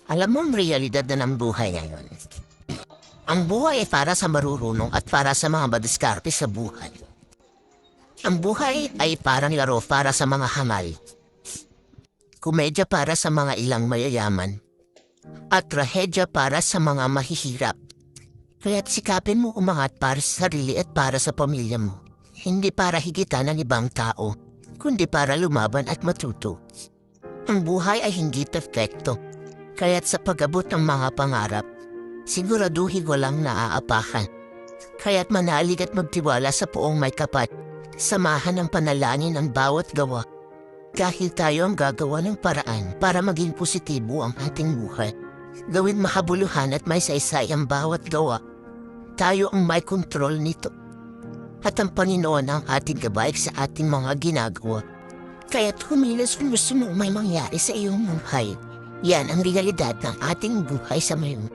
Alam mo ang realidad na ng buhay ngayon. Ang buhay ay para sa marurunong at para sa mga madiskarte sa buhay. Ang buhay ay parang laro para sa mga hangal. Komedya para sa mga ilang mayayaman. At trahedya para sa mga mahihirap. Kaya't sikapin mo umangat para sa sarili at para sa pamilya mo. Hindi para higitan ng ibang tao, kundi para lumaban at matuto. Ang buhay ay hindi perfecto. Kaya't sa pag-abot ng mga pangarap, siguraduhin walang naaapakan. Kaya't manalig at magtiwala sa poong may kapat. Samahan ng panalangin ang bawat gawa. Dahil tayo ang gagawa ng paraan para maging positibo ang ating buhay. Gawin makabuluhan at may saysay ang bawat gawa. Tayo ang may kontrol nito. At ang Panginoon ang ating gabay sa ating mga ginagawa. Kaya't humilas kung gusto mo may mangyari sa iyong buhay. Yan ang realidad ng ating buhay sa ngayon.